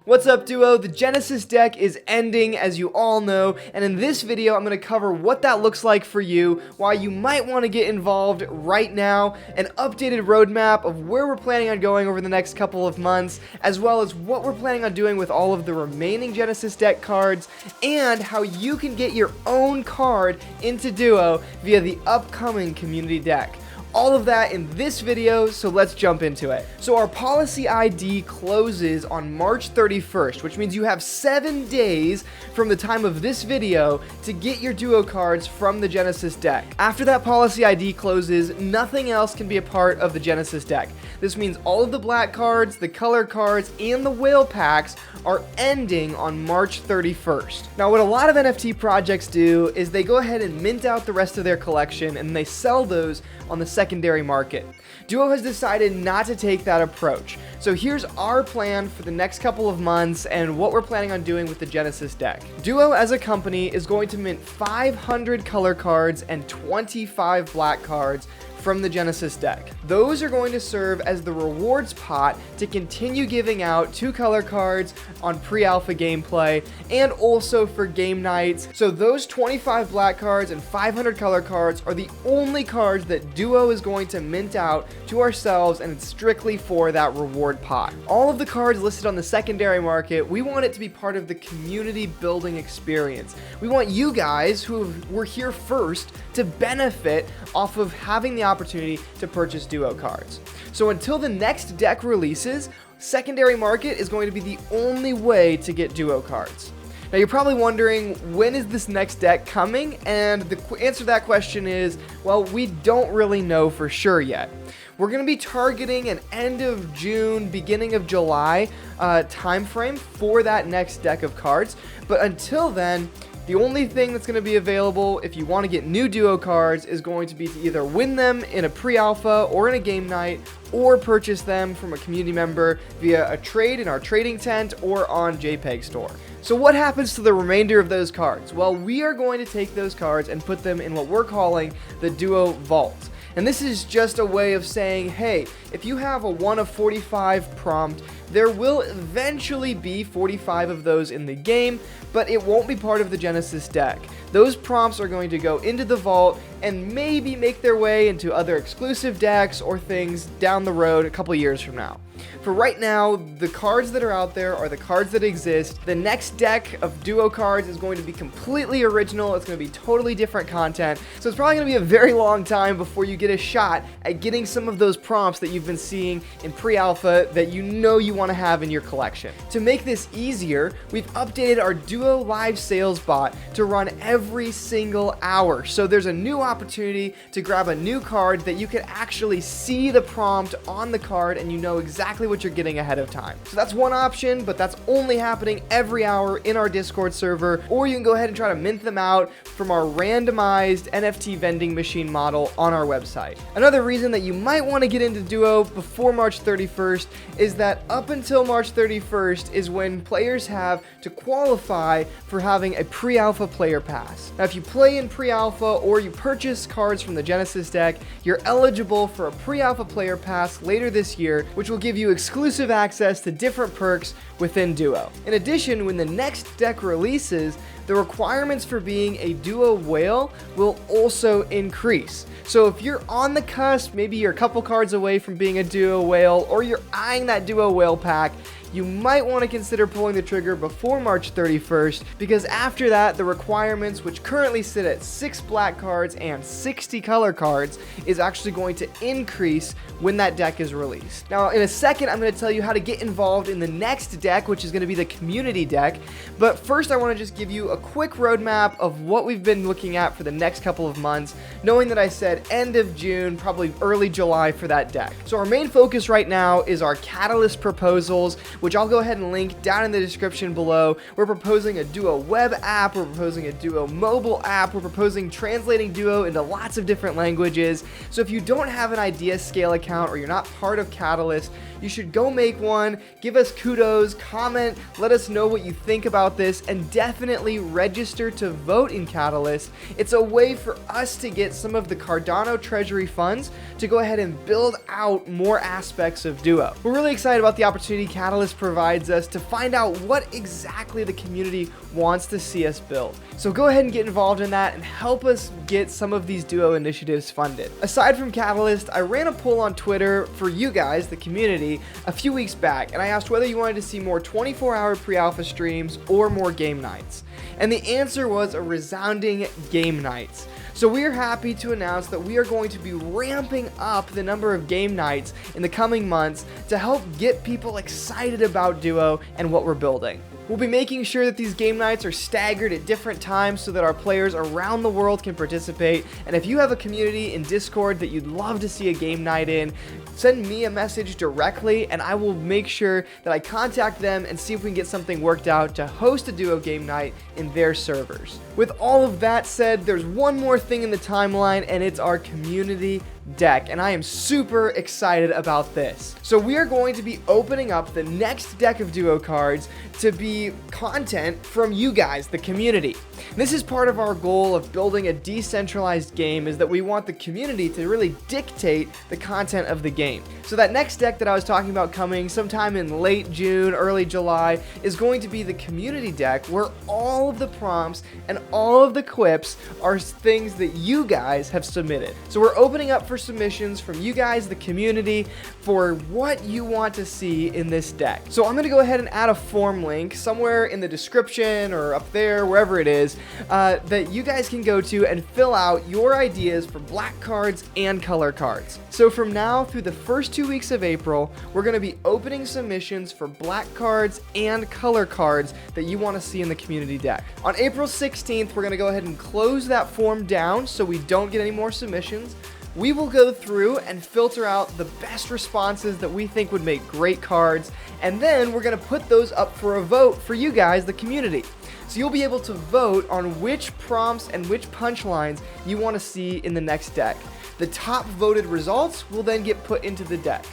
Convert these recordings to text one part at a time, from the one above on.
What's up, Duo? The Genesis deck is ending, as you all know, and in this video I'm going to cover what that looks like for you, why you might want to get involved right now, an updated roadmap of where we're planning on going over the next couple of months, as well as what we're planning on doing with all of the remaining Genesis deck cards, and how you can get your own card into Duo via the upcoming community deck. All of that in this video, so let's jump into it. So our policy ID closes on March 31st, which means you have 7 days from the time of this video to get your Duo cards from the Genesis deck. After that policy ID closes, nothing else can be a part of the Genesis deck. This means all of the black cards, the color cards, and the whale packs are ending on March 31st. Now, what a lot of NFT projects do is they go ahead and mint out the rest of their collection and they sell those on the secondary market. Duo has decided not to take that approach. So here's our plan for the next couple of months and what we're planning on doing with the Genesis deck. Duo as a company is going to mint 500 color cards and 25 black cards from the Genesis deck. Those are going to serve as the rewards pot to continue giving out 2 color cards on pre-alpha gameplay and also for game nights. So those 25 black cards and 500 color cards are the only cards that Duo is going to mint out to ourselves, and it's strictly for that reward pot. All of the cards listed on the secondary market, we want it to be part of the community building experience. We want you guys who were here first to benefit off of having the opportunity to purchase Duo cards. So until the next deck releases, secondary market is going to be the only way to get Duo cards. Now you're probably wondering, when is this next deck coming? And the answer to that question is, well, we don't really know for sure yet. We're going to be targeting an end of June, beginning of July time frame for that next deck of cards. But until then, the only thing that's going to be available if you want to get new Duo cards is going to be to either win them in a pre-alpha or in a game night, or purchase them from a community member via a trade in our trading tent or on JPEG Store. So what happens to the remainder of those cards? Well, we are going to take those cards and put them in what we're calling the Duo Vault. And this is just a way of saying, hey, if you have a 1 of 45 prompt, there will eventually be 45 of those in the game, but it won't be part of the Genesis deck. Those prompts are going to go into the vault and maybe make their way into other exclusive decks or things down the road a couple years from now. For right now, the cards that are out there are the cards that exist. The next deck of Duo cards is going to be completely original. It's going to be totally different content. So it's probably going to be a very long time before you get a shot at getting some of those prompts that you've been seeing in pre-alpha that you know you want to have in your collection. To make this easier, we've updated our Duo live sales bot to run every single hour. So there's a new opportunity to grab a new card that you can actually see the prompt on the card and you know exactly what you're getting ahead of time. So that's one option, but that's only happening every hour in our Discord server, or you can go ahead and try to mint them out from our randomized NFT vending machine model on our website. Another reason that you might want to get into Duo before March 31st is that up until March 31st is when players have to qualify for having a pre-alpha player pass. Now, if you play in pre-alpha or you purchase cards from the Genesis deck, you're eligible for a pre-alpha player pass later this year, which will give you exclusive access to different perks within Duo. In addition, when the next deck releases, the requirements for being a Duo whale will also increase. So if you're on the cusp, maybe you're a couple cards away from being a Duo whale, or you're eyeing that Duo whale pack, you might want to consider pulling the trigger before March 31st, because after that, the requirements, which currently sit at 6 black cards and 60 color cards, is actually going to increase when that deck is released. Now, in a second, I'm going to tell you how to get involved in the next deck, which is going to be the community deck. But first, I want to just give you a quick roadmap of what we've been looking at for the next couple of months, knowing that I said end of June, probably early July for that deck. So our main focus right now is our Catalyst proposals, which I'll go ahead and link down in the description below. We're proposing a Duo web app, we're proposing a Duo mobile app, we're proposing translating Duo into lots of different languages. So if you don't have an IdeaScale account or you're not part of Catalyst, you should go make one, give us kudos, comment, let us know what you think about this, and definitely register to vote in Catalyst. It's a way for us to get some of the Cardano treasury funds to go ahead and build out more aspects of Duo. We're really excited about the opportunity Catalyst provides us to find out what exactly the community wants to see us build. So go ahead and get involved in that and help us get some of these Duo initiatives funded. Aside from Catalyst, I ran a poll on Twitter for you guys, the community, a few weeks back, and I asked whether you wanted to see more 24-hour pre-alpha streams or more game nights. And the answer was a resounding game nights. So we are happy to announce that we are going to be ramping up the number of game nights in the coming months to help get people excited about Duo and what we're building. We'll be making sure that these game nights are staggered at different times so that our players around the world can participate. And if you have a community in Discord that you'd love to see a game night in, send me a message directly and I will make sure that I contact them and see if we can get something worked out to host a Duo game night in their servers. With all of that said, there's one more thing in the timeline, and it's our community deck, and I am super excited about this. So we are going to be opening up the next deck of Duo cards to be content from you guys, the community. This is part of our goal of building a decentralized game, is that we want the community to really dictate the content of the game. So that next deck that I was talking about coming sometime in late June, early July, is going to be the community deck, where all of the prompts and all of the quips are things that you guys have submitted. So we're opening up for submissions from you guys, the community, for what you want to see in this deck. So I'm going to go ahead and add a form link somewhere in the description or up there, wherever it is, that you guys can go to and fill out your ideas for black cards and color cards. So from now through the first 2 weeks of April, we're going to be opening submissions for black cards and color cards that you want to see in the community deck. On April 16th, we're going to go ahead and close that form down so we don't get any more submissions. We will go through and filter out the best responses that we think would make great cards, and then we're going to put those up for a vote for you guys, the community. So you'll be able to vote on which prompts and which punchlines you want to see in the next deck. The top voted results will then get put into the deck.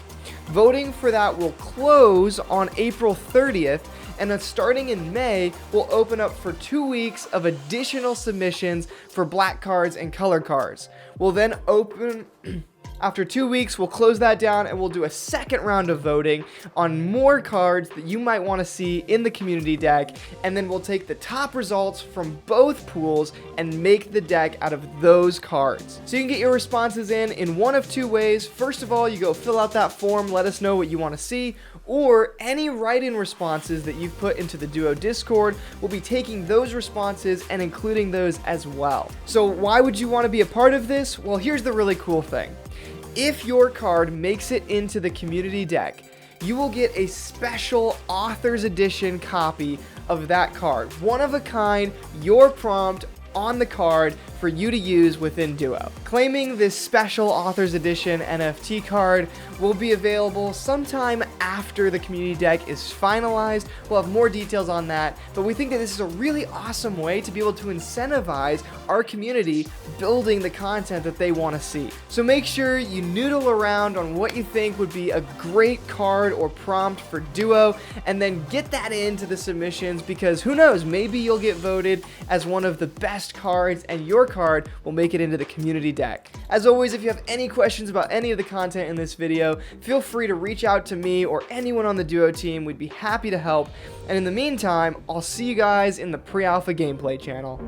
Voting for that will close on April 30th, and then starting in May, we'll open up for 2 weeks of additional submissions for black cards and color cards. We'll then open... After 2 weeks, we'll close that down and we'll do a second round of voting on more cards that you might want to see in the community deck, and then we'll take the top results from both pools and make the deck out of those cards. So you can get your responses in one of two ways. First of all, you go fill out that form, let us know what you want to see, or any write-in responses that you've put into the Duo Discord, we'll be taking those responses and including those as well. So why would you want to be a part of this? Well, here's the really cool thing. If your card makes it into the community deck, you will get a special Author's Edition copy of that card. One of a kind, your prompt on the card for you to use within Duo. Claiming this special Author's Edition NFT card will be available sometime after the community deck is finalized. We'll have more details on that, but we think that this is a really awesome way to be able to incentivize our community building the content that they want to see. So make sure you noodle around on what you think would be a great card or prompt for Duo, and then get that into the submissions, because who knows, maybe you'll get voted as one of the best cards and your card will make it into the community deck. As always, if you have any questions about any of the content in this video, feel free to reach out to me or anyone on the Duo team. We'd be happy to help. And in the meantime, I'll see you guys in the pre-alpha gameplay channel.